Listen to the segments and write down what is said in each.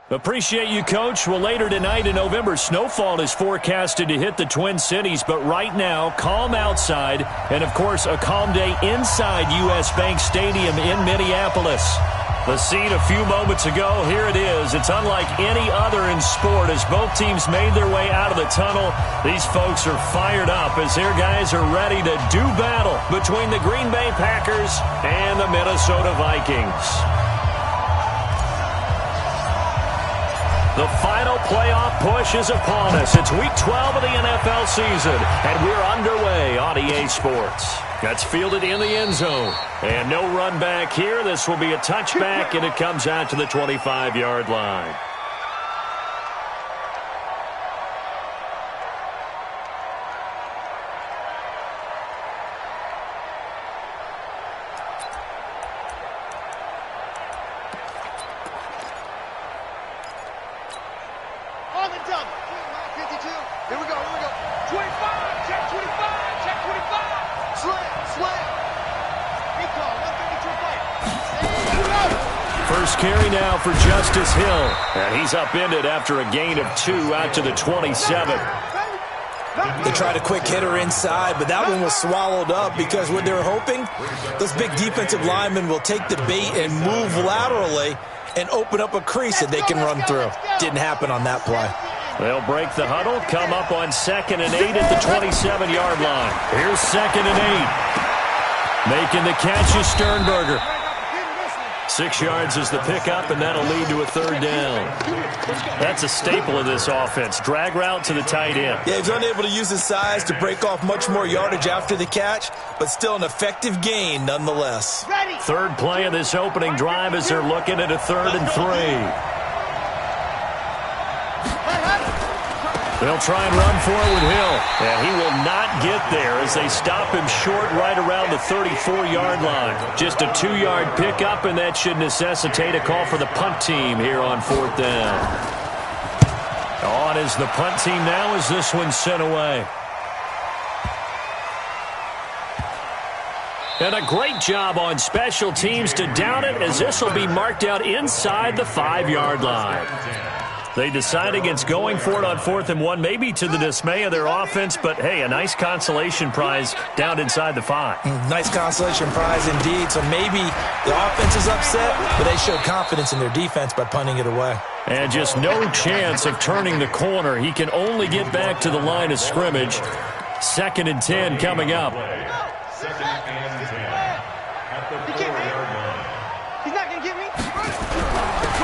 Appreciate you, Coach. Well, later tonight in November, snowfall is forecasted to hit the Twin Cities, but right now, calm outside, and, of course, a calm day inside U.S. Bank Stadium in Minneapolis. The scene a few moments ago, here it is. It's unlike any other in sport as both teams made their way out of the tunnel. These folks are fired up as their guys are ready to do battle between the Green Bay Packers and the Minnesota Vikings. The final playoff push is upon us. It's Week 12 of the NFL season, and we're underway on EA Sports. That's fielded in the end zone. And no run back here. This will be a touchback, and it comes out to the 25-yard line. First carry now for Justice Hill. And he's upended after a gain of 2 out to the 27. They tried a quick hitter inside, but that one was swallowed up because what they were hoping, those big defensive linemen will take the bait and move laterally and open up a crease that they can run through. Didn't happen on that play. They'll break the huddle, come up on 2nd and 8 at the 27-yard line. Here's 2nd and 8. Making the catch is Sternberger. 6 yards is the pickup, and that'll lead to a 3rd down. That's a staple of this offense. Drag route to the tight end. Yeah, he's unable to use his size to break off much more yardage after the catch, but still an effective gain nonetheless. 3rd play of this opening drive as they're looking at a 3rd and 3. They'll try and run for it with Hill. And he will not get there as they stop him short right around the 34-yard line. Just a 2-yard pickup, and that should necessitate a call for the punt team here on 4th down. On is the punt team now as this one's sent away. And a great job on special teams to down it as this will be marked out inside the 5-yard line. They decide against going for it on 4th and 1, maybe to the dismay of their offense, but, hey, a nice consolation prize down inside the 5. Nice consolation prize indeed. So maybe the offense is upset, but they showed confidence in their defense by punting it away. And just no chance of turning the corner. He can only get back to the line of scrimmage. 2nd and 10 coming up.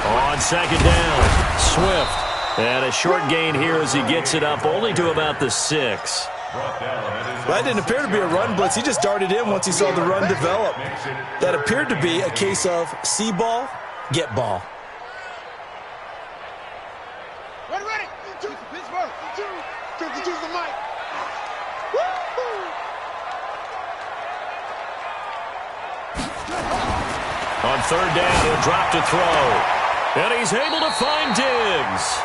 On 2nd down, Swift. And a short gain here as he gets it up only to about the 6. Well, that didn't appear to be a run blitz. He just darted in once he saw the run develop. That appeared to be a case of see ball, get ball. Ready. Pittsburgh. To the mic. On 3rd down, he'll drop to throw. And he's able to find Diggs.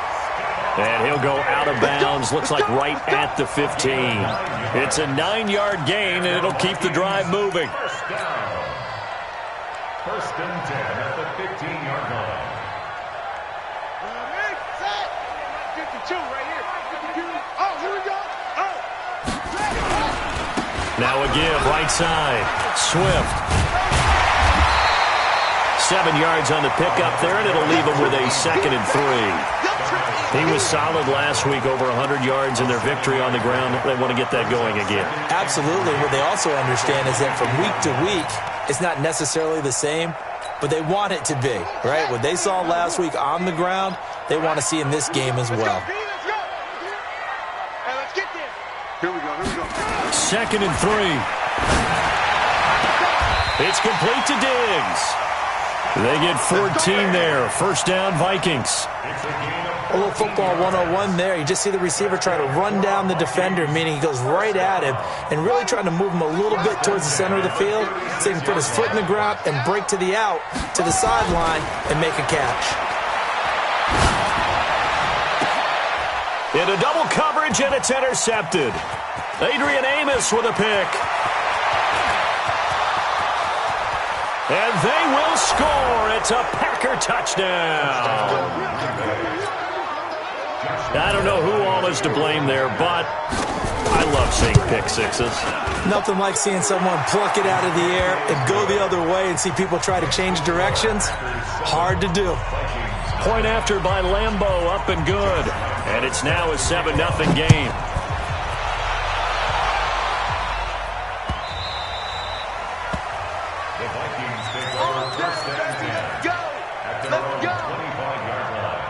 And he'll go out of bounds, looks like right at the 15. It's a 9-yard gain, and it'll keep the drive moving. First and 10 at the 15-yard line. 52 right here. Oh, here we go. Now a give, right side. Swift. 7 yards on the pickup there, and it'll leave him with a 2nd and 3. He was solid last week, over 100 yards in their victory on the ground. They want to get that going again. Absolutely. What they also understand is that from week to week, it's not necessarily the same, but they want it to be, right? What they saw last week on the ground, they want to see in this game as well. Let's get there. Here we go. 2nd and 3. It's complete to Diggs. They get 14 there. First down, Vikings. A little football 101 there. You just see the receiver try to run down the defender, meaning he goes right at him and really trying to move him a little bit towards the center of the field so he can put his foot in the ground and break to the out, to the sideline, and make a catch. Into double coverage, and it's intercepted. Adrian Amos with a pick. And they will score. It's a Packer touchdown. I don't know who all is to blame there, but I love seeing pick sixes. Nothing like seeing someone pluck it out of the air and go the other way and see people try to change directions. Hard to do. Point after by Lambeau, up and good. And it's now a 7-0 game. The Vikings take over first and 10 at their own 25-yard line.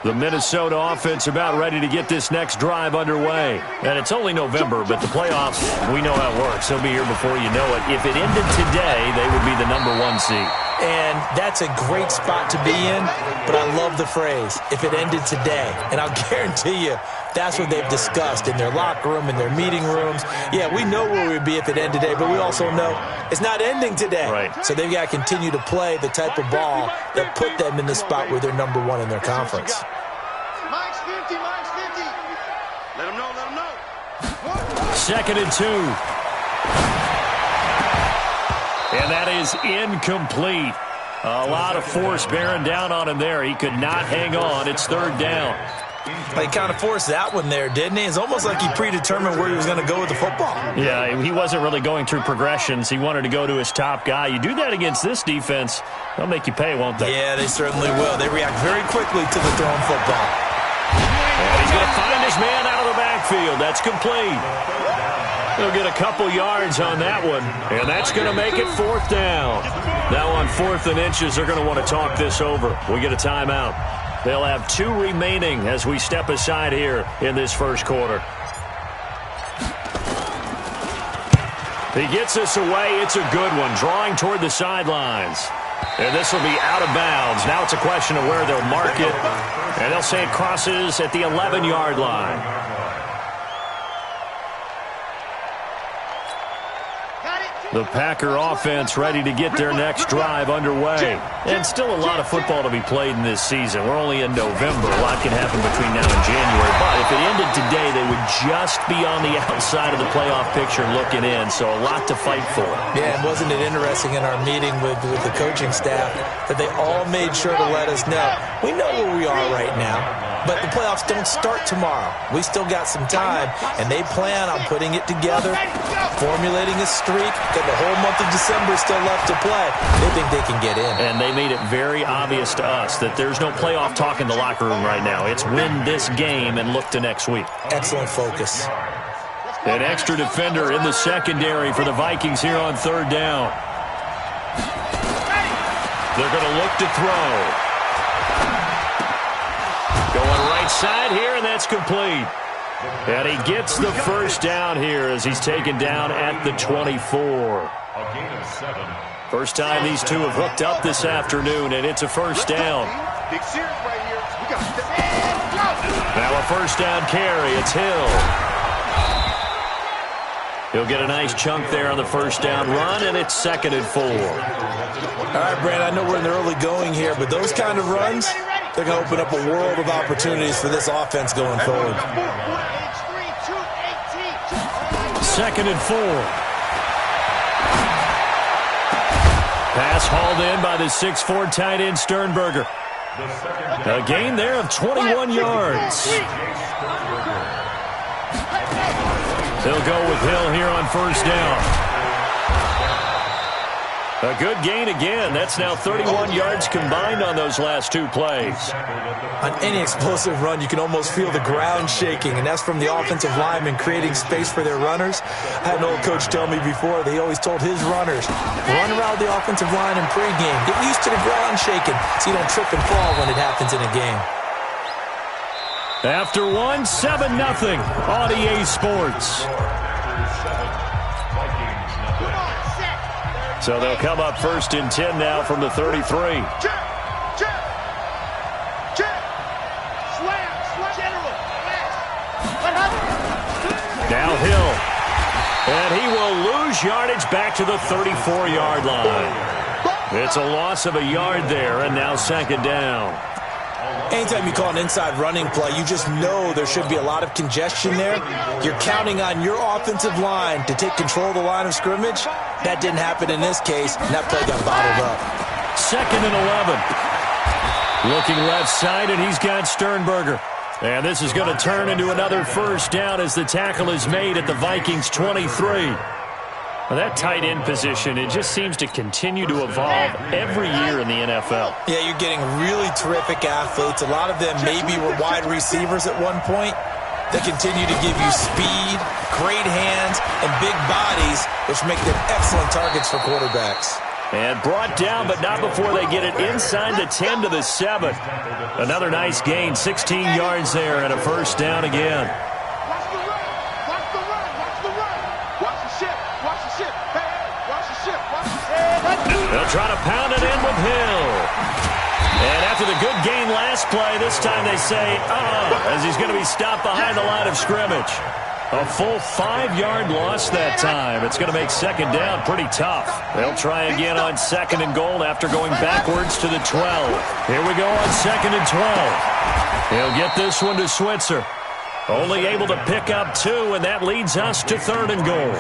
The Minnesota offense about ready to get this next drive underway. And it's only November, but the playoffs, we know how it works. They'll be here before you know it. If it ended today, they would be the #1 seed. And that's a great spot to be in, but I love the phrase, if it ended today. And I'll guarantee you, that's what they've discussed in their locker room, in their meeting rooms. Yeah, we know where we'd be if it ended today, but we also know it's not ending today. Right. So they've got to continue to play the type of ball that put them in the spot where they're #1 in their conference. Mine's 50, mine's 50. Let them know, let them know. 2nd and 2. And that is incomplete. A lot of force bearing down on him there. He could not hang on. It's 3rd down. He kind of forced that one there, didn't he? It's almost like he predetermined where he was going to go with the football. Yeah, he wasn't really going through progressions. He wanted to go to his top guy. You do that against this defense, they'll make you pay, won't they? Yeah, they certainly will. They react very quickly to the thrown football. And he's going to find his man out of the backfield. That's complete. He'll get a couple yards on that one, and that's going to make it 4th down. Now on 4th and inches, they're going to want to talk this over. We get a timeout. They'll have 2 remaining as we step aside here in this first quarter. He gets this away. It's a good one, drawing toward the sidelines. And this will be out of bounds. Now it's a question of where they'll mark it, and they'll say it crosses at the 11-yard line. The Packer offense ready to get their next drive underway. And still a lot of football to be played in this season. We're only in November. A lot can happen between now and January. But if it ended today, they would just be on the outside of the playoff picture looking in. So a lot to fight for. Yeah, and wasn't it interesting in our meeting with the coaching staff that they all made sure to let us know, we know where we are right now, but the playoffs don't start tomorrow. We still got some time, and they plan on putting it together, formulating a streak, that the whole month of December is still left to play. They think they can get in. And they made it very obvious to us that there's no playoff talk in the locker room right now. It's win this game and look to next week. Excellent focus. An extra defender in the secondary for the Vikings here on 3rd down. They're going to look to throw. Going right side here, and that's complete. And he gets the first down here as he's taken down at the 24. A gain of 7. First time these two have hooked up this afternoon, and it's a first down. Big series right here. We got to Now a first down carry. It's Hill. He'll get a nice chunk there on the first down run, and it's 2nd and 4. All right, Brandon, I know we're in the early going here, but those kind of runs, they're going to open up a world of opportunities for this offense going forward. 2nd and 4. Pass hauled in by the 6'4" tight end Sternberger. A gain there of 21 yards. They'll go with Hill here on first down. A good gain again. That's now 31 yards combined on those last 2 plays. On any explosive run, you can almost feel the ground shaking, and that's from the offensive linemen creating space for their runners. I had an old coach tell me before that he always told his runners, run around the offensive line in pregame. Get used to the ground shaking so you don't trip and fall when it happens in a game. After 1, 7-0 on EA Sports. So they'll come up 1st and 10 now from the 33. Now Hill. And he will lose yardage back to the 34-yard line. It's a loss of a yard there, and now 2nd down. Anytime you call an inside running play, you just know there should be a lot of congestion there. You're counting on your offensive line to take control of the line of scrimmage. That didn't happen in this case, and that play got bottled up. 2nd and 11. Looking left side, and he's got Sternberger. And this is going to turn into another first down as the tackle is made at the Vikings 23. Well, that tight end position, it just seems to continue to evolve every year in the NFL. Yeah, you're getting really terrific athletes. A lot of them maybe were wide receivers at one point. They continue to give you speed, great hands, and big bodies, which make them excellent targets for quarterbacks. And brought down, but not before they get it inside the 10 to the 7. Another nice gain, 16 yards there, and a first down again. Watch the run. Watch the run. Watch the run. Watch the ship. Watch the ship. Hey, watch the ship. Watch the ship. They'll try to pound it in with Hill. And after the good gain last play, this time they say, as he's going to be stopped behind the line of scrimmage. A full 5-yard loss that time. It's going to make second down pretty tough. They'll try again on 2nd and goal after going backwards to the 12. Here we go on 2nd and 12. He'll get this one to Switzer. Only able to pick up 2, and that leads us to 3rd and goal.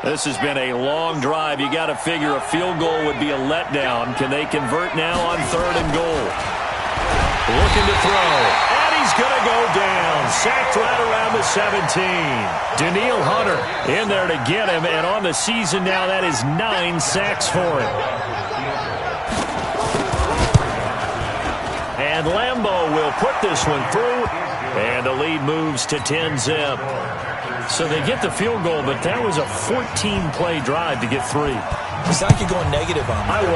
This has been a long drive. You got to figure a field goal would be a letdown. Can they convert now on 3rd and goal? Looking to throw. And he's going to go down. Sacked right around the 17. Daniil Hunter in there to get him. And on the season now, that is 9 sacks for him. And Lambeau will put this one through. And the lead moves to 10-zip. So they get the field goal, but that was a 14-play drive to get 3. It's like you're going negative on me. I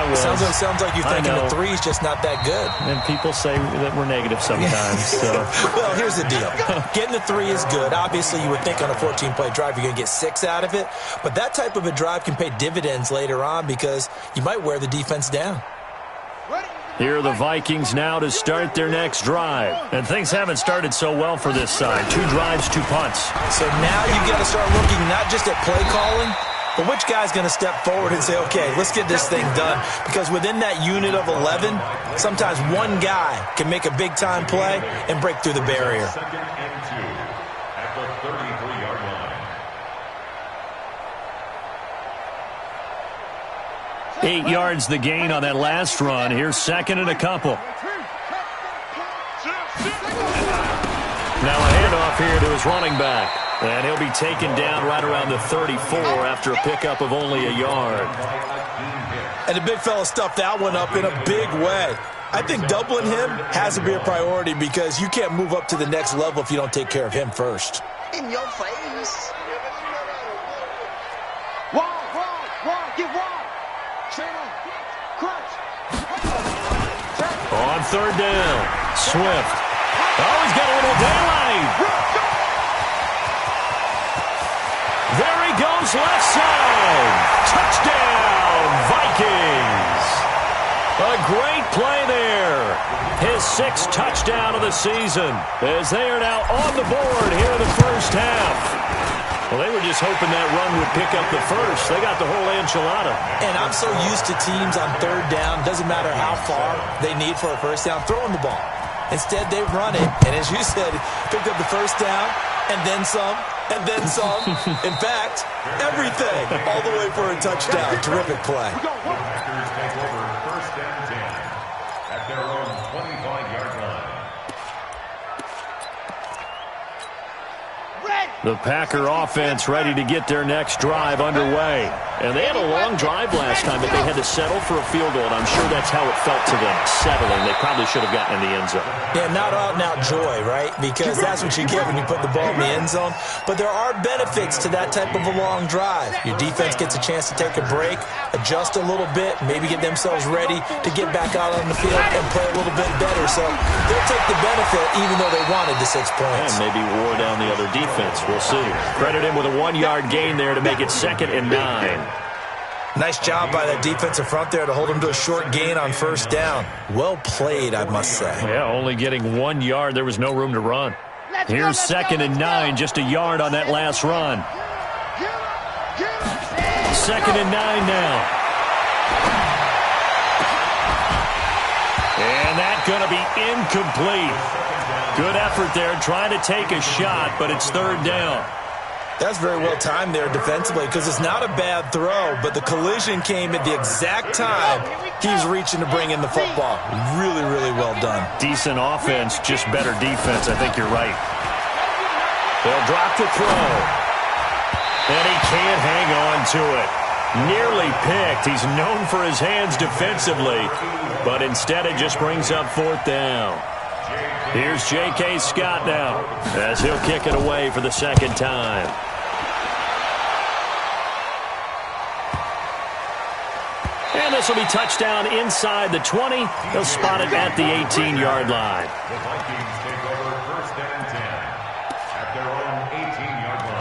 was. Sounds like you're thinking the 3 is just not that good. And people say that we're negative sometimes. So. Well, here's the deal. Getting the 3 is good. Obviously, you would think on a 14-play drive you're going to get 6 out of it. But that type of a drive can pay dividends later on because you might wear the defense down. Here are the Vikings now to start their next drive. And things haven't started so well for this side. 2 drives, 2 punts. So now you've got to start looking not just at play calling, but which guy's going to step forward and say, okay, let's get this thing done. Because within that unit of 11, sometimes one guy can make a big-time play and break through the barrier. 2nd and 2 at the 33-yard line. 8 yards the gain on that last run. Here's 2nd and a couple. Now a handoff here to his running back. And he'll be taken down right around the 34 after a pickup of only a yard. And the big fella stuffed that one up in a big way. I think doubling him has to be a priority because you can't move up to the next level if you don't take care of him first. In your face. Wall, get wall. Crunch. On 3rd down, Swift. Oh, he's got a little daylight. There he goes, left side. Touchdown, Vikings. A great play there. His 6th touchdown of the season as they are now on the board here in the first half. Well, they were just hoping that run would pick up the first. They got the whole enchilada. And I'm so used to teams on 3rd down, doesn't matter how far they need for a first down, throwing the ball. Instead, they run it, and as you said, picked up the first down, and then some, and then some. In fact, everything, all the way for a touchdown. Terrific play. Packers take over 1st and 10 at their own 25-yard line. The Packer offense ready to get their next drive underway. And they had a long drive last time, but they had to settle for a field goal, and I'm sure that's how it felt to them, settling. They probably should have gotten in the end zone. Yeah, not out-and-out joy, right? Because that's what you get when you put the ball in the end zone. But there are benefits to that type of a long drive. Your defense gets a chance to take a break, adjust a little bit, maybe get themselves ready to get back out on the field and play a little bit better. So they'll take the benefit even though they wanted the 6 points. And maybe wore down the other defense. We'll see. Credit him with a 1-yard gain there to make it 2nd and 9. Nice job by that defensive front there to hold him to a short gain on 1st down. Well played, I must say. Yeah, only getting 1 yard. There was no room to run. Here's 2nd and 9, just a yard on that last run. 2nd and 9 now. And that's going to be incomplete. Good effort there trying to take a shot, but it's 3rd down. That's very well timed there defensively because it's not a bad throw, but the collision came at the exact time he was reaching to bring in the football. Really, really well done. Decent offense, just better defense. I think you're right. They'll drop the throw. And he can't hang on to it. Nearly picked. He's known for his hands defensively, but instead it just brings up 4th down. Here's J.K. Scott now as he'll kick it away for the 2nd time. And this will be touchdown inside the 20. They'll spot it at the 18-yard line. The Vikings take over 1st and 10 at their own 18-yard line.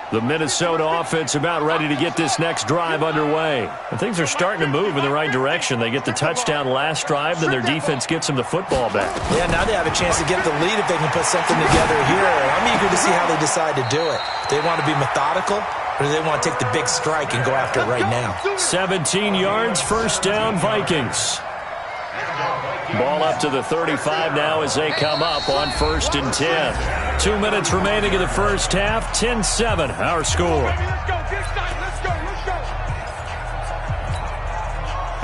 The Minnesota offense about ready to get this next drive underway. And things are starting to move in the right direction. They get the touchdown last drive, then their defense gets them the football back. Yeah, now they have a chance to get the lead if they can put something together here. I'm eager to see how they decide to do it. Do they want to be methodical, or do they want to take the big strike and go after it right now? 17 yards, 1st down, Vikings. Ball up to the 35 now as they come up on 1st and 10. 2 minutes remaining in the first half. 10-7, our score.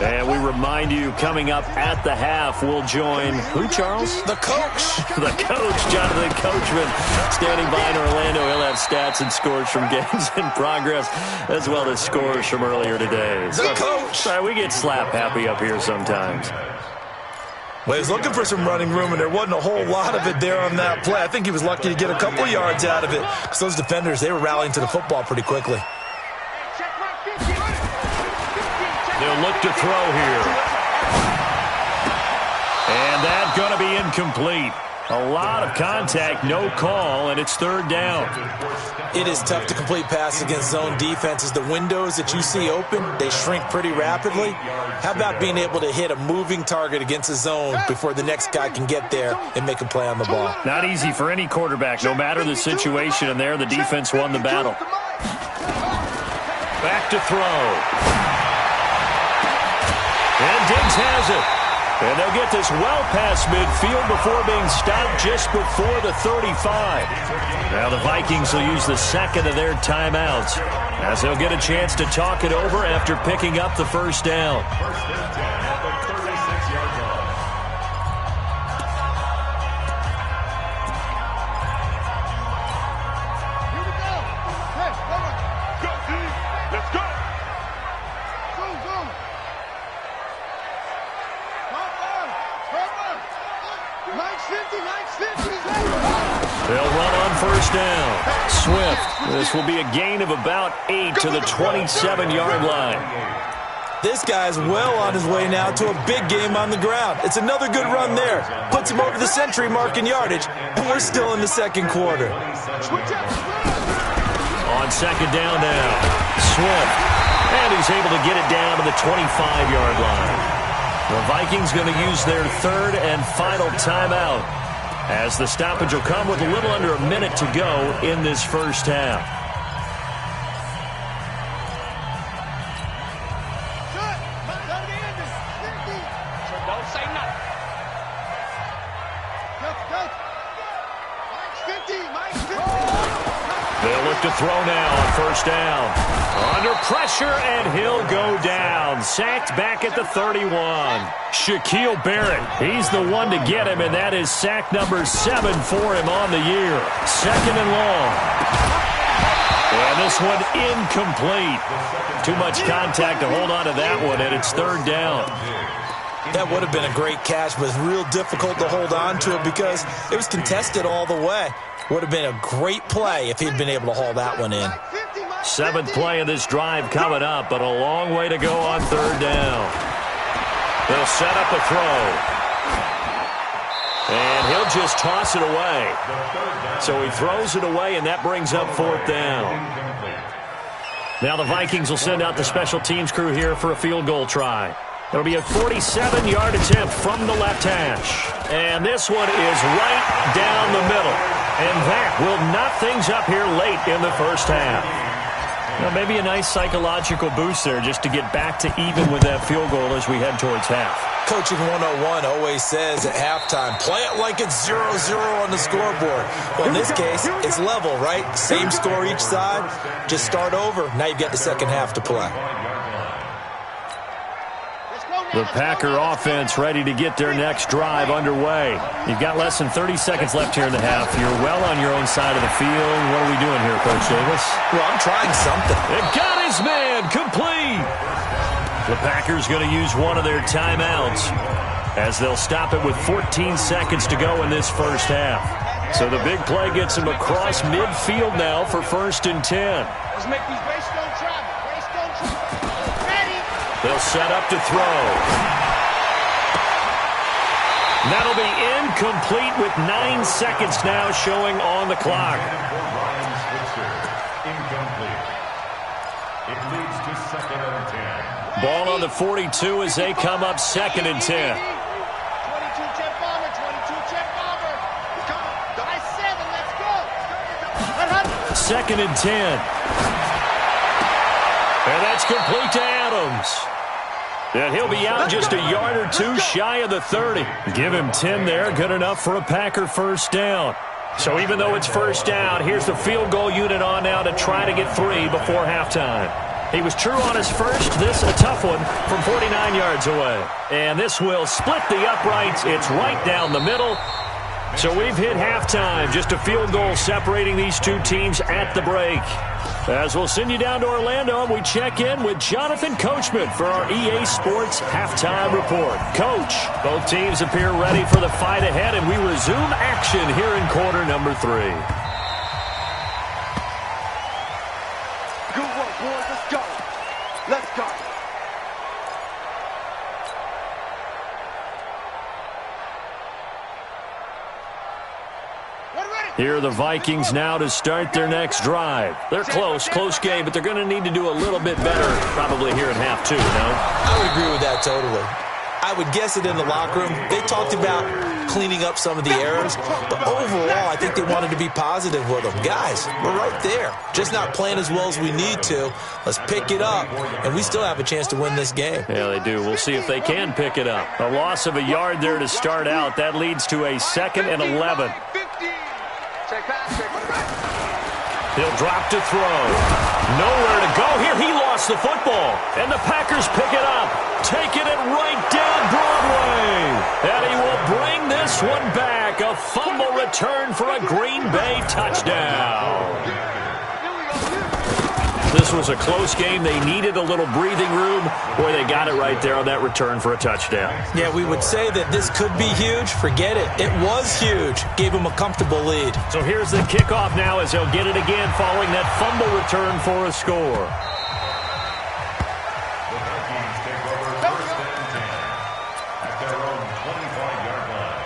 And we remind you, coming up at the half, we'll join who, Charles? The coach. The coach, Jonathan Coachman, standing by in Orlando. He'll have stats and scores from games in progress, as well as scores from earlier today. The coach. Sorry, we get slap happy up here sometimes. Well, he was looking for some running room, and there wasn't a whole lot of it there on that play. I think he was lucky to get a couple yards out of it because those defenders, they were rallying to the football pretty quickly. They'll look to throw here. And that's going to be incomplete. A lot of contact, no call, and it's 3rd down. It is tough to complete passes against zone defenses. The windows that you see open, they shrink pretty rapidly. How about being able to hit a moving target against a zone before the next guy can get there and make a play on the ball? Not easy for any quarterback, no matter the situation, and there the defense won the battle. Back to throw. And Diggs has it. And they'll get this well past midfield before being stopped just before the 35. Now the Vikings will use the 2nd of their timeouts as they'll get a chance to talk it over after picking up the 1st down. 1st and 10 at the 36-yard line. Here we go. Hey, hold on. Go, D. Let's go. Zoom, zoom. They'll run on 1st down. Swift. This will be a gain of about 8 to the 27-yard line. This guy's well on his way now to a big game on the ground. It's another good run there. Puts him over the century mark in yardage, and we're still in the 2nd quarter. On 2nd down now, Swift. And he's able to get it down to the 25-yard line. The Vikings going to use their 3rd and final timeout as the stoppage will come with a little under a minute to go in this first half. Don't say nothing. They'll look to throw now on 1st down. Under pressure, and he'll go down. Sacked back at the 31. Shaquille Barrett, he's the one to get him, and that is sack number 7 for him on the year. 2nd and long. And this one incomplete. Too much contact to hold on to that one, and it's 3rd down. That would have been a great catch, but it's real difficult to hold on to it because it was contested all the way. Would have been a great play if he'd been able to haul that one in. 7th play of this drive coming up, but a long way to go on 3rd down. They'll set up a throw. And he'll just toss it away. So he throws it away, and that brings up 4th down. Now the Vikings will send out the special teams crew here for a field goal try. It'll be a 47-yard attempt from the left hash. And this one is right down the middle. And that will knot things up here late in the first half. Now, maybe a nice psychological boost there just to get back to even with that field goal as we head towards half. Coaching 101 always says at halftime, play it like it's 0-0 on the scoreboard. Well, in this case, it's level, right? Same score each side. Just start over. Now you've got the second half to play. The Packer offense ready to get their next drive underway. You've got less than 30 seconds left here in the half. You're well on your own side of the field. What are we doing here, Coach Davis? Well, I'm trying something. It got his man complete. The Packers going to use one of their timeouts as they'll stop it with 14 seconds to go in this first half. So the big play gets him across midfield now for 1st and 10. Let's make these race don't travel. Race don't travel. Ready? They'll set up to throw. That'll be incomplete with 9 seconds now showing on the clock. Incomplete. It leads to 2nd and 10. Ball on the 42 as they come up 2nd and 10. 22 jet bomber, 22 jet bomber. Come on, I 7, let's go. 2nd and 10. And that's complete to Adams. And he'll be out just a yard or two shy of the 30. Give him 10 there, good enough for a Packer first down. So even though it's first down, here's the field goal unit on now to try to get 3 before halftime. He was true on his first. This a tough one from 49 yards away. And this will split the uprights. It's right down the middle. So we've hit halftime. Just a field goal separating these two teams at the break. As we'll send you down to Orlando, we check in with Jonathan Coachman for our EA Sports Halftime Report. Coach, both teams appear ready for the fight ahead, and we resume action here in quarter number 3. Good work, boys. Let's go. Let's go. Here are the Vikings now to start their next drive. They're close game, but they're going to need to do a little bit better probably here in half 2, no? I would agree with that totally. I would guess it in the locker room. They talked about cleaning up some of the errors, but overall, I think they wanted to be positive with them. Guys, we're right there. Just not playing as well as we need to. Let's pick it up, and we still have a chance to win this game. Yeah, they do. We'll see if they can pick it up. A loss of a yard there to start out. That leads to a 2nd and 11. He'll drop to throw. Nowhere to go here. He lost the football. And the Packers pick it up, taking it right down Broadway. And he will bring this one back. A fumble return for a Green Bay touchdown. This was a close game. They needed a little breathing room. Boy, they got it right there on that return for a touchdown. Yeah, we would say that this could be huge. Forget it. It was huge. Gave them a comfortable lead. So here's the kickoff now as they'll get it again following that fumble return for a score. The Vikings take over 1st and 10 at their own 25-yard line.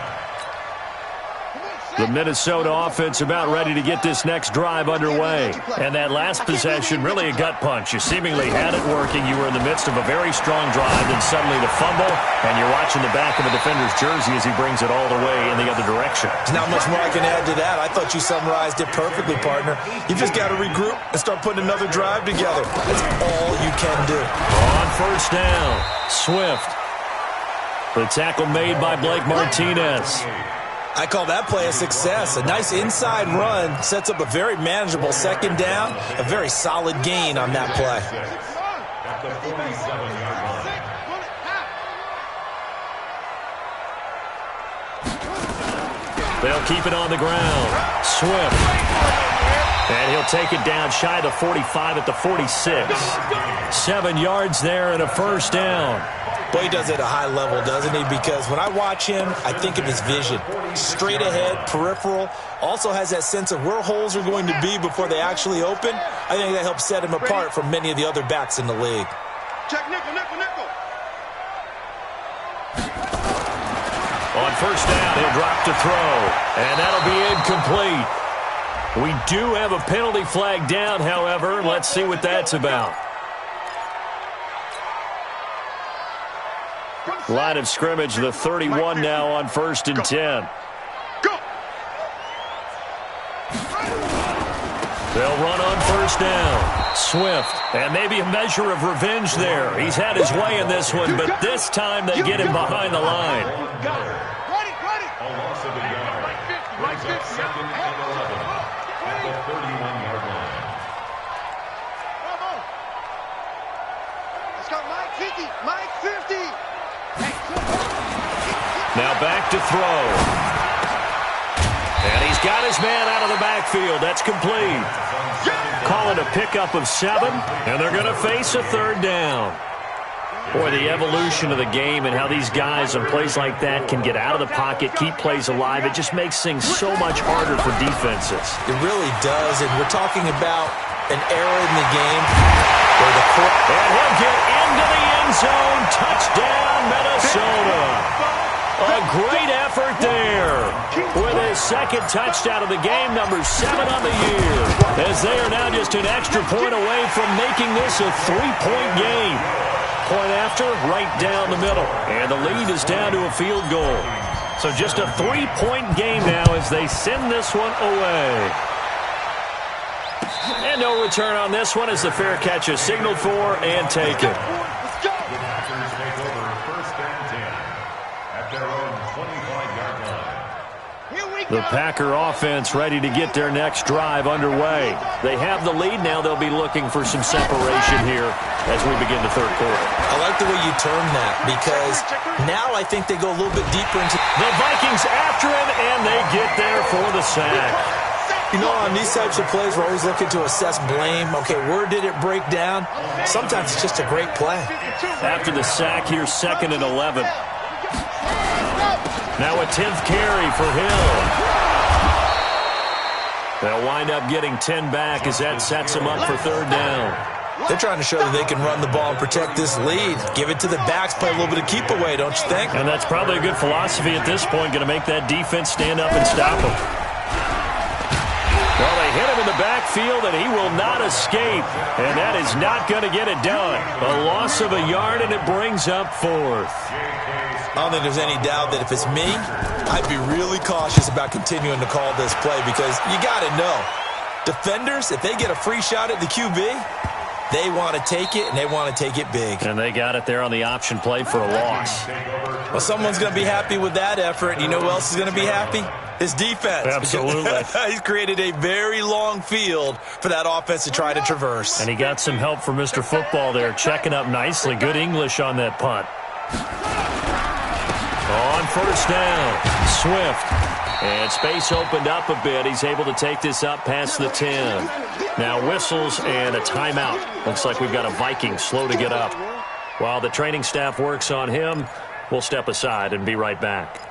The Minnesota offense about ready to get this next drive underway. And that last possession, really a gut punch. You seemingly had it working. You were in the midst of a very strong drive, then suddenly the fumble, and you're watching the back of a defender's jersey as he brings it all the way in the other direction. There's not much more I can add to that. I thought you summarized it perfectly, partner. You just got to regroup and start putting another drive together. That's all you can do. On first down, Swift. The tackle made by Blake Martinez. I call that play a success. A nice inside run sets up a very manageable 2nd down. A very solid gain on that play. At the 47-yard line. They'll keep it on the ground. Swift. And he'll take it down shy of the 45 at the 46. 7 yards there and a first down. Boy, he does it at a high level, doesn't he? Because when I watch him, I think of his vision. Straight ahead, peripheral. Also has that sense of where holes are going to be before they actually open. I think that helps set him apart from many of the other backs in the league. Check nickel, nickel, nickel. On first down, he'll drop to throw. And that'll be incomplete. We do have a penalty flag down, however. Let's see what that's about. Line of scrimmage, the 31 now on 1st and 10. Go. They'll run on first down. Swift, and maybe a measure of revenge there. He's had his way in this one, but this time they get him behind the line. Ready. A loss of a yard. Brings up 2nd and 11 at the 31-yard line. Let's go, Mike 50. Mike 50. Now back to throw. And he's got his man out of the backfield. That's complete. Call it a pickup of 7, and they're going to face a 3rd down. Boy, the evolution of the game and how these guys on plays like that can get out of the pocket, keep plays alive, it just makes things so much harder for defenses. It really does, and we're talking about an era in the game where the and he'll get into the end zone. Touchdown, Minnesota. A great effort there with his 2nd touchdown of the game, number 7 on the year, as they are now just an extra point away from making this a 3-point game. Point after, right down the middle, and the lead is down to a field goal. So just a 3-point game now as they send this one away. And no return on this one as the fair catch is signaled for and taken. The Packer offense ready to get their next drive underway. They have the lead now. They'll be looking for some separation here as we begin the 3rd quarter. I like the way you term that, because now I think they go a little bit deeper into the Vikings after him, and they get there for the sack. You know, on these types of plays, we're always looking to assess blame. Okay, where did it break down? Sometimes it's just a great play. After the sack, here's 2nd and 11. Now a 10th carry for Hill. They'll wind up getting 10 back as that sets them up for 3rd down. They're trying to show that they can run the ball and protect this lead. Give it to the backs, play a little bit of keep away, don't you think? And that's probably a good philosophy at this point, going to make that defense stand up and stop them. Well, they hit him in the backfield, and he will not escape. And that is not going to get it done. A loss of a yard, and it brings up 4th. I don't think there's any doubt that if it's me, I'd be really cautious about continuing to call this play, because you got to know, defenders, if they get a free shot at the QB, they want to take it, and they want to take it big. And they got it there on the option play for a loss. Well, someone's going to be happy with that effort. And you know who else is going to be happy? His defense. Absolutely. He's created a very long field for that offense to try to traverse. And he got some help from Mr. Football there, checking up nicely. Good English on that punt. On first down, Swift. And space opened up a bit. He's able to take this up past the 10. Now whistles and a timeout. Looks like we've got a Viking slow to get up. While the training staff works on him, we'll step aside and be right back.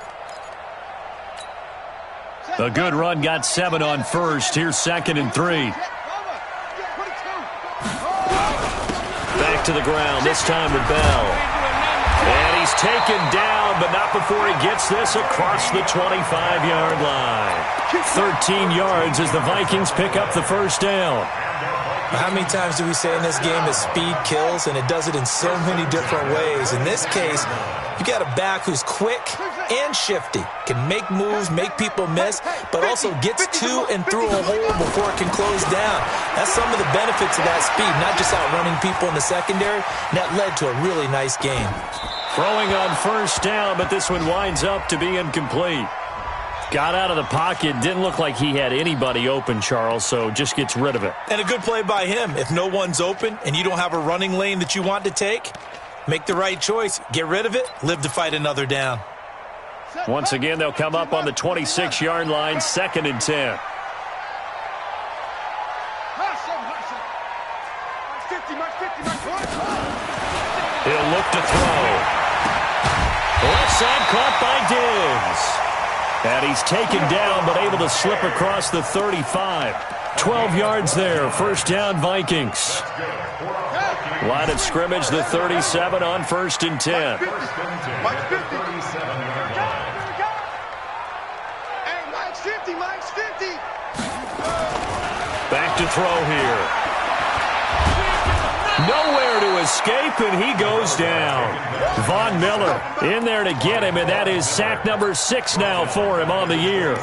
A good run got 7 on first. Here's 2nd and 3. Back to the ground, this time with Bell. And he's taken down, but not before he gets this across the 25-yard line. 13 yards as the Vikings pick up the first down. How many times do we say in this game that speed kills, and it does it in so many different ways? In this case, you got a back who's quick and shifty, can make moves, make people miss, but also gets to and through a hole before it can close down. That's some of the benefits of that speed, not just outrunning people in the secondary, and that led to a really nice game. Throwing on first down, but this one winds up to be incomplete. Got out of the pocket, didn't look like he had anybody open, Charles, so just gets rid of it. And a good play by him. If no one's open and you don't have a running lane that you want to take, make the right choice. Get rid of it, live to fight another down. Once again, they'll come up on the 26-yard line, 2nd and 10. He'll look to throw. Left side caught by Diggs. And he's taken down, but able to slip across the 35. 12 yards there. First down, Vikings. Line of scrimmage, the 37 on 1st and 10. Mike's 50. Hey, Mike's 50. Mike's 50. Back to throw here. Nowhere to escape, and he goes down. Von Miller in there to get him, and that is sack number 6 now for him on the year.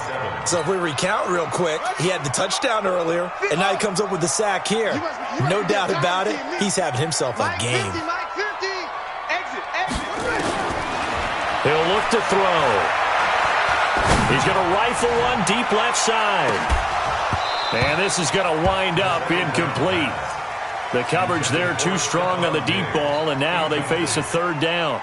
So if we recount real quick, he had the touchdown earlier, and now he comes up with the sack here. No doubt about it, he's having himself a game. He'll look to throw. He's going to rifle one deep left side. And this is going to wind up incomplete. The coverage there too strong on the deep ball, and now they face a third down.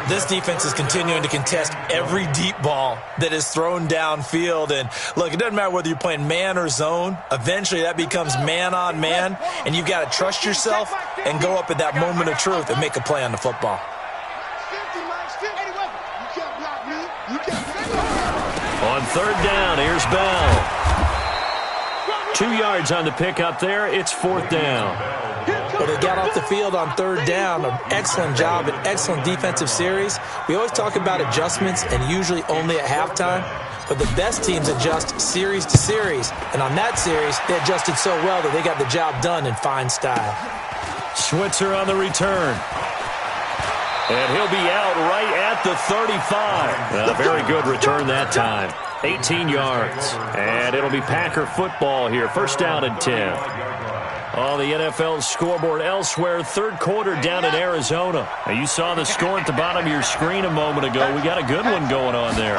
This defense is continuing to contest every deep ball that is thrown downfield. And look, it doesn't matter whether you're playing man or zone. Eventually that becomes man on man, and you've got to trust yourself and go up at that moment of truth and make a play on the football. On third down, here's Bell. 2 yards on the pickup there. It's fourth down. But they got off the field on third down. An excellent job, an excellent defensive series. We always talk about adjustments and usually only at halftime. But the best teams adjust series to series. And on that series, they adjusted so well that they got the job done in fine style. Switzer on the return. And he'll be out right at the 35. A very good return that time. 18 yards. And it'll be Packer football here. First down and 10. On the NFL scoreboard elsewhere, third quarter down in Arizona. Now, you saw the score at the bottom of your screen a moment ago. We got a good one going on there.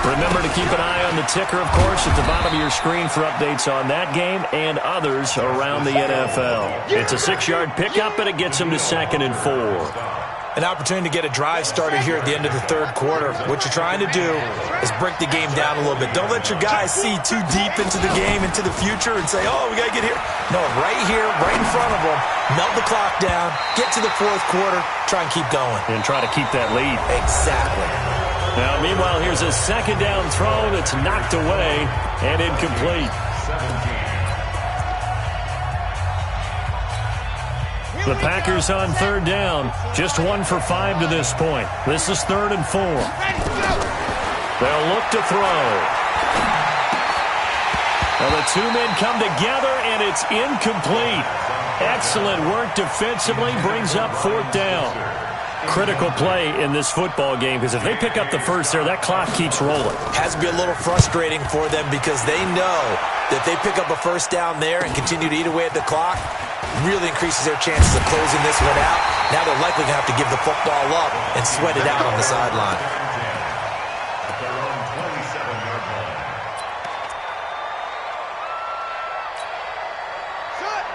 Remember to keep an eye on the ticker, of course, at the bottom of your screen for updates on that game and others around the NFL. It's a 6-yard pickup, and it gets them to 2nd and 4. An opportunity to get a drive started here at the end of the third quarter. What you're trying to do is break the game down a little bit. Don't let your guys see too deep into the game, into the future, and say, oh, we got to get here. No, right here, right in front of them, melt the clock down, get to the fourth quarter, try and keep going. And try to keep that lead. Exactly. Now, meanwhile, here's a second down throw that's knocked away and incomplete. The Packers on third down, just 1 for 5 to this point. This is 3rd and 4. They'll look to throw. Well, the two men come together, and it's incomplete. Excellent work defensively, brings up 4th down. Critical play in this football game, because if they pick up the first there, that clock keeps rolling. Has to be a little frustrating for them because they know that they pick up a first down there and continue to eat away at the clock, really increases their chances of closing this one out. Now they're likely going to have to give the football up and sweat it out on the sideline.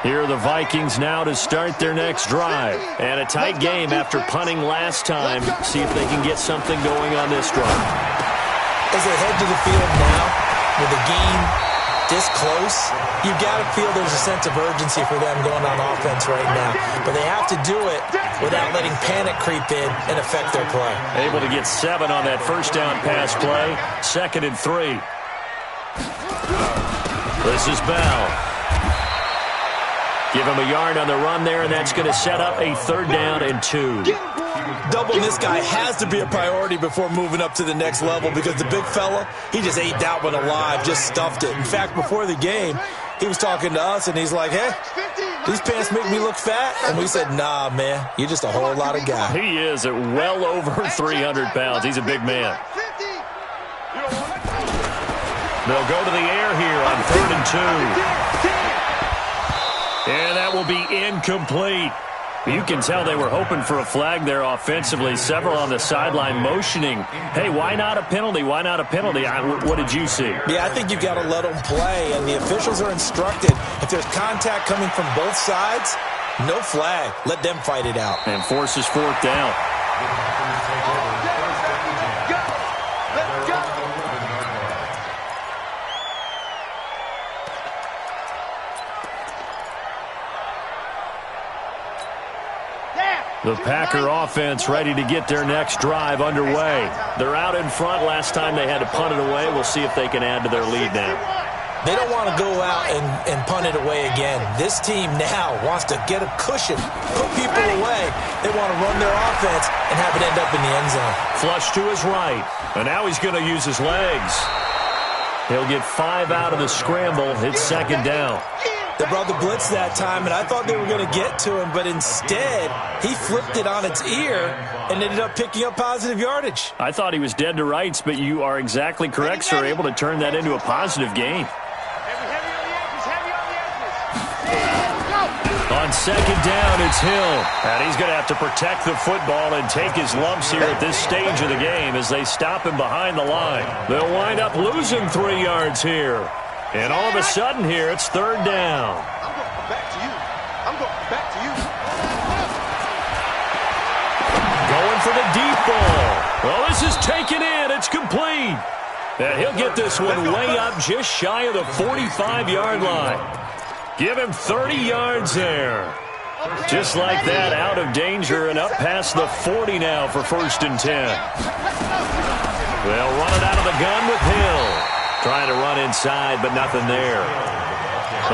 Here are the Vikings now to start their next drive. And a tight game after punting last time. See if they can get something going on this drive. As they head to the field now, with the game this close, you've got to feel there's a sense of urgency for them going on offense right now. But they have to do it without letting panic creep in and affect their play. Able to get 7 on that first down pass play. 2nd and 3. This is Bell. Give him a yard on the run there, and that's going to set up a 3rd down and 2. Doubling this guy has to be a priority before moving up to the next level because the big fella, he just ate that one alive, just stuffed it. In fact, before the game, he was talking to us, and he's like, hey, these pants make me look fat? And we said, nah, man, you're just a whole lot of guy. He is at well over 300 pounds. He's a big man. They'll go to the air here on 3rd and 2. And that will be incomplete. You can tell they were hoping for a flag there offensively. Several on the sideline motioning, hey, why not a penalty? Why not a penalty? What did you see? Yeah, I think you've got to let them play, and the officials are instructed. If there's contact coming from both sides, no flag. Let them fight it out. And forces 4th down. The Packer offense ready to get their next drive underway. They're out in front. Last time they had to punt it away. We'll see if they can add to their lead now. They don't want to go out and punt it away again. This team now wants to get a cushion, put people away. They want to run their offense and have it end up in the end zone. Flush to his right. And now he's going to use his legs. He'll get 5 out of the scramble. It's 2nd down. They brought the blitz that time, and I thought they were going to get to him, but instead, he flipped it on its ear and ended up picking up positive yardage. I thought he was dead to rights, but you are exactly correct, sir. Able to turn that into a positive gain. On second down, it's Hill. And he's going to have to protect the football and take his lumps here at this stage of the game as they stop him behind the line. They'll wind up losing 3 yards here. And all of a sudden here, it's third down. I'm going back to you. I'm going back to you. Going for the deep ball. Well, this is taken in. It's complete. And he'll get this one way up just shy of the 45-yard line. Give him 30 yards there. Just like that, out of danger and up past the 40 now for 1st and 10. They'll run it out of the gun with Hill. Trying to run inside, but nothing there.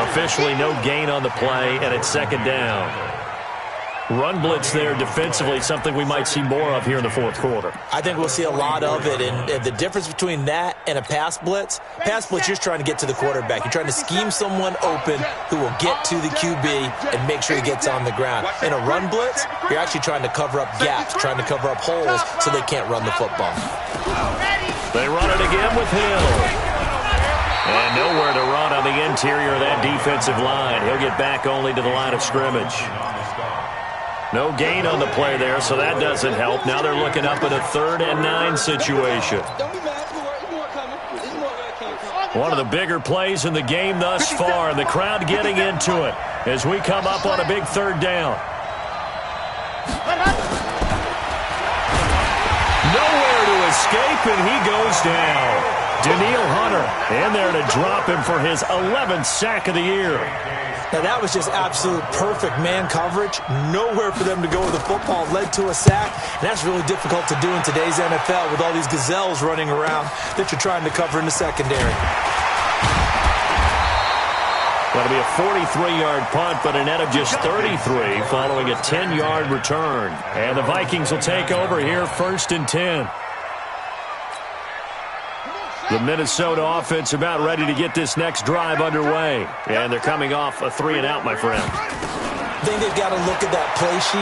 Officially no gain on the play, and it's second down. Run blitz there defensively, something we might see more of here in the fourth quarter. I think we'll see a lot of it, and the difference between that and a pass blitz, you're just trying to get to the quarterback. You're trying to scheme someone open who will get to the QB and make sure he gets on the ground. In a run blitz, you're actually trying to cover up gaps, trying to cover up holes so they can't run the football. They run it again with Hill. And nowhere to run on the interior of that defensive line. He'll get back only to the line of scrimmage. No gain on the play there, so that doesn't help. Now they're looking up at a 3rd and 9 situation. One of the bigger plays in the game thus far, and the crowd getting into it as we come up on a big 3rd down. Nowhere to escape, and he goes down. Daniil Hunter in there to drop him for his 11th sack of the year. Now, that was just absolute perfect man coverage. Nowhere for them to go with the football. Led to a sack. And that's really difficult to do in today's NFL with all these gazelles running around that you're trying to cover in the secondary. That'll be a 43-yard punt, but a net of just 33 following a 10-yard return. And the Vikings will take over here 1st and 10. The Minnesota offense about ready to get this next drive underway. And they're coming off a 3-and-out, my friend. I think they've got to look at that play sheet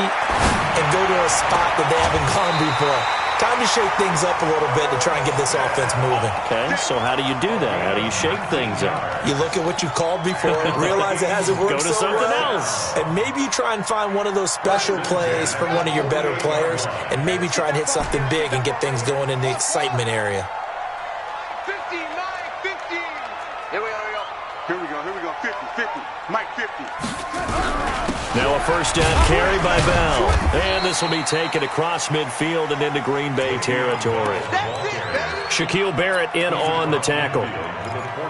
and go to a spot that they haven't gone before. Time to shake things up a little bit to try and get this offense moving. Okay, so how do you do that? How do you shake things up? You look at what you've called before, realize it hasn't worked so well. Go to something else. And maybe you try and find one of those special plays from one of your better players, and maybe try and hit something big and get things going in the excitement area. Here we go. 50. Mike 50. Now a first down carry by Bell. And this will be taken across midfield and into Green Bay territory. Shaquille Barrett in on the tackle.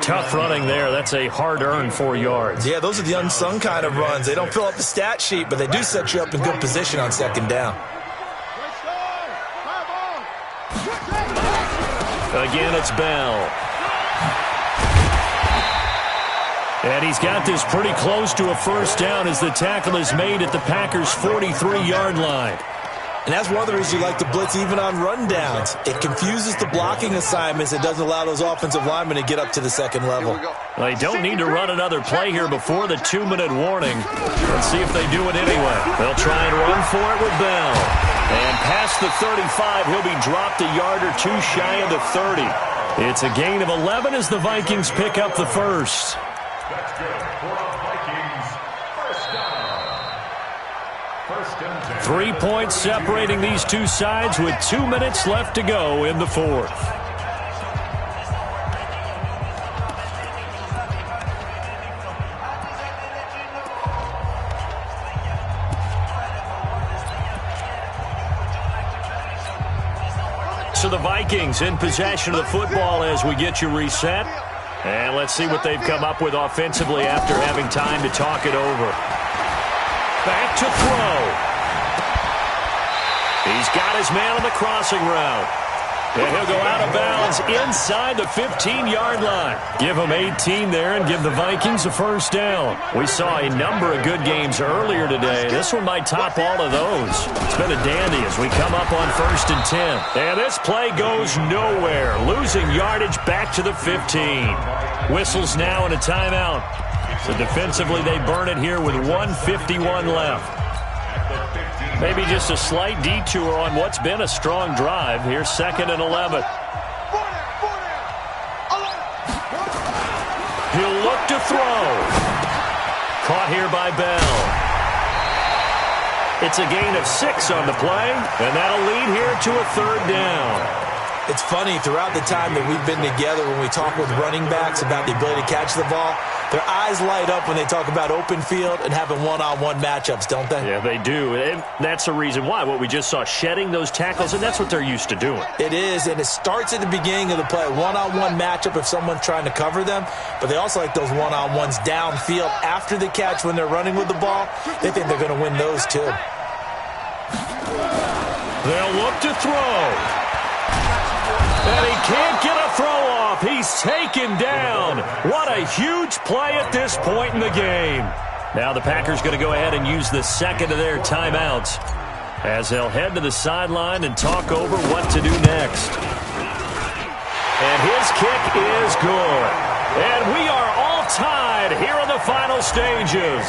Tough running there. That's a hard-earned 4 yards. Yeah, those are the unsung kind of runs. They don't fill up the stat sheet, but they do set you up in good position on second down. Again, it's Bell. And he's got this pretty close to a first down as the tackle is made at the Packers' 43-yard line. And that's one of the reasons you like to blitz even on rundowns. It confuses the blocking assignments. It doesn't allow those offensive linemen to get up to the second level. They don't need to run another play here before the 2-minute warning. Let's see if they do it anyway. They'll try and run for it with Bell. And past the 35, he'll be dropped a yard or two shy of the 30. It's a gain of 11 as the Vikings pick up the first. That's good for the Vikings. First down. 3 points separating these two sides with 2 minutes left to go in the fourth. So the Vikings in possession of the football as we get you reset. And let's see what they've come up with offensively after having time to talk it over. Back to throw. He's got his man on the crossing route. And he'll go out of bounds inside the 15-yard line. Give him 18 there and give the Vikings a first down. We saw a number of good games earlier today. This one might top all of those. It's been a dandy as we come up on 1st and 10. And this play goes nowhere. Losing yardage back to the 15. Whistles now and a timeout. So defensively, they burn it here with 1:51 left. Maybe just a slight detour on what's been a strong drive. Here's 2nd and 11. He'll look to throw. Caught here by Bell. It's a gain of 6 on the play, and that'll lead here to a 3rd down. It's funny, throughout the time that we've been together, when we talk with running backs about the ability to catch the ball, their eyes light up when they talk about open field and having one-on-one matchups, don't they? Yeah, they do. And that's the reason why. What we just saw, shedding those tackles, and that's what they're used to doing. It is, and it starts at the beginning of the play. One-on-one matchup if someone's trying to cover them, but they also like those one-on-ones downfield after the catch when they're running with the ball. They think they're going to win those too. They'll look to throw. And he can't get a throw off. He's taken down. What a huge play at this point in the game. Now the Packers going to go ahead and use the 2nd of their timeouts as they'll head to the sideline and talk over what to do next. And his kick is good. And we are all tied here in the final stages.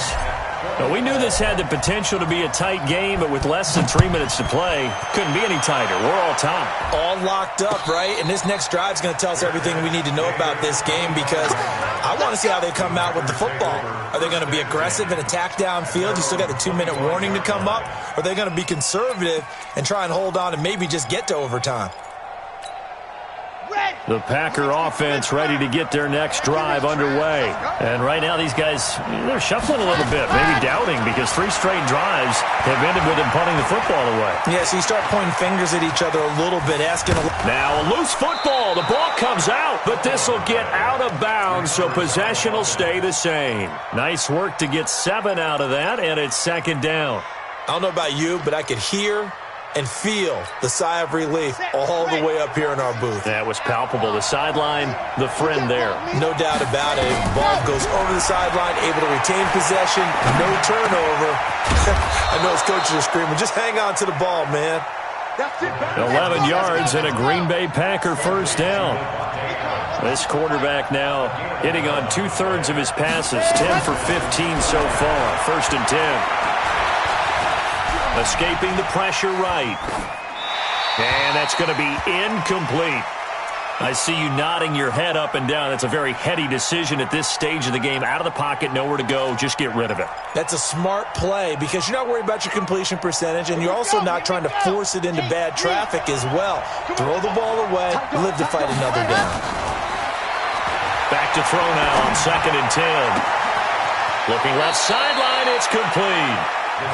Now, we knew this had the potential to be a tight game, but with less than 3 minutes to play, couldn't be any tighter. We're all tied. All locked up, right? And this next drive is going to tell us everything we need to know about this game, because I want to see how they come out with the football. Are they going to be aggressive and attack downfield? You still got the 2-minute warning to come up? Or are they going to be conservative and try and hold on and maybe just get to overtime? The Packer offense ready to get their next drive underway. And right now these guys, they're shuffling a little bit, maybe doubting, because 3 straight drives have ended with them punting the football away. Yeah, so you start pointing fingers at each other a little bit, asking... Now a loose football. The ball comes out, but this will get out of bounds, so possession will stay the same. Nice work to get 7 out of that, and it's 2nd down. I don't know about you, but I could hear and feel the sigh of relief all the way up here in our booth. That was palpable. The sideline, the friend there. No doubt about it. Ball goes over the sideline, able to retain possession, no turnover. I know his coaches are screaming, just hang on to the ball, man. 11 yards and a Green Bay Packer 1st down. This quarterback now hitting on 2/3 of his passes, 10 for 15 so far. 1st and 10. Escaping the pressure right. And that's going to be incomplete. I see you nodding your head up and down. That's a very heady decision at this stage of the game. Out of the pocket, nowhere to go. Just get rid of it. That's a smart play because you're not worried about your completion percentage, and you're also not trying to force it into bad traffic as well. Throw the ball away, live to fight another down. Back to throw now on 2nd and 10. Looking left sideline, it's complete.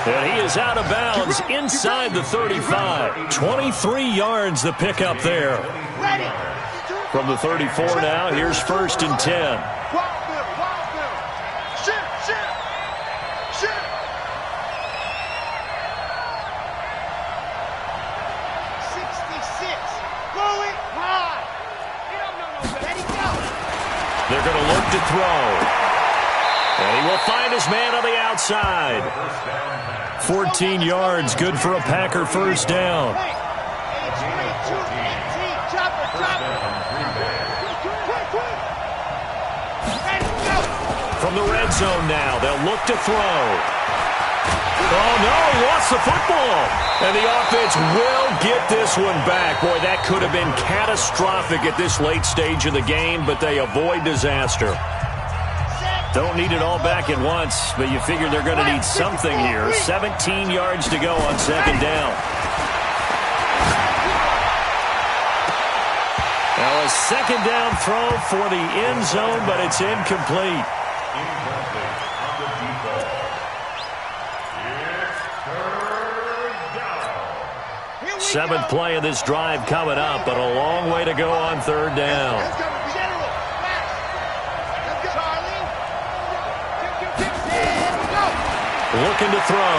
And he is out of bounds inside the 35. 23 yards the pickup there. From the 34 now, here's 1st and 10. They're going to look to throw. And he will find his man on the outside. 14 yards, good for a Packer 1st down. From the red zone now, they'll look to throw. Oh, no, he lost the football. And the offense will get this one back. Boy, that could have been catastrophic at this late stage of the game, but they avoid disaster. Don't need it all back at once, but you figure they're going to need something here. 17 yards to go on 2nd down. Now a 2nd down throw for the end zone, but it's incomplete. 7th play of this drive coming up, but a long way to go on 3rd down. Looking to throw.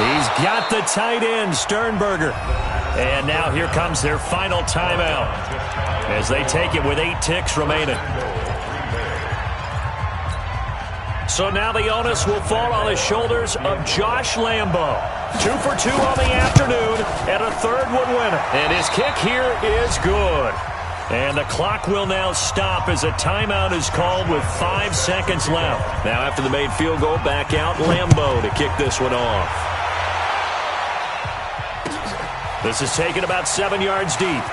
He's got the tight end, Sternberger. And now here comes their final timeout as they take it with 8 ticks remaining. So now the onus will fall on the shoulders of Josh Lambo. 2 for 2 on the afternoon, and a 3rd one winner. And his kick here is good. And the clock will now stop as a timeout is called with 5 seconds left. Now after the made field goal, back out Lambeau to kick this one off. This is taken about 7 yards deep.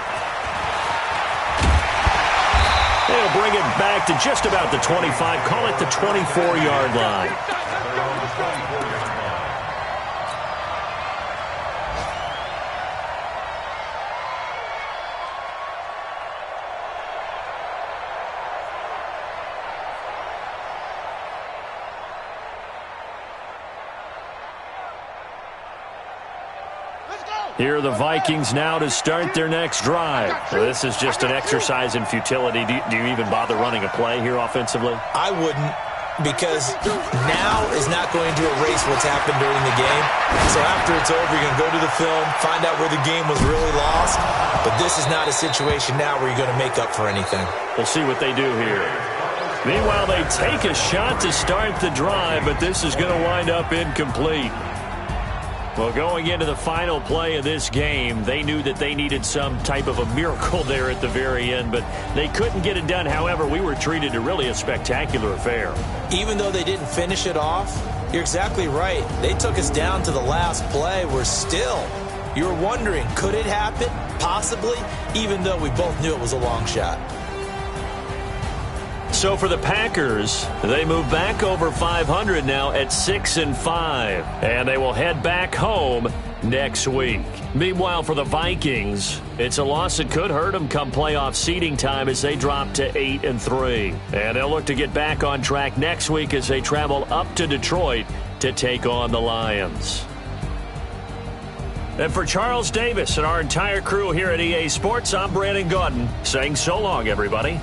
They'll bring it back to just about the 25. Call it the 24-yard line. Here are the Vikings now to start their next drive. This is just an exercise in futility. Do you even bother running a play here offensively? I wouldn't, because now is not going to erase what's happened during the game. So after it's over, you're going to go to the film, find out where the game was really lost. But this is not a situation now where you're going to make up for anything. We'll see what they do here. Meanwhile, they take a shot to start the drive, but this is going to wind up incomplete. Well, going into the final play of this game, they knew that they needed some type of a miracle there at the very end, but they couldn't get it done. However, we were treated to really a spectacular affair. Even though they didn't finish it off, you're exactly right. They took us down to the last play. We're still, you're wondering, could it happen? Possibly, even though we both knew it was a long shot. So for the Packers, they move back over 500 now at 6-5, and they will head back home next week. Meanwhile, for the Vikings, it's a loss that could hurt them come playoff seeding time as they drop to 8-3. And they'll look to get back on track next week as they travel up to Detroit to take on the Lions. And for Charles Davis and our entire crew here at EA Sports, I'm Brandon Gaudin saying so long, everybody.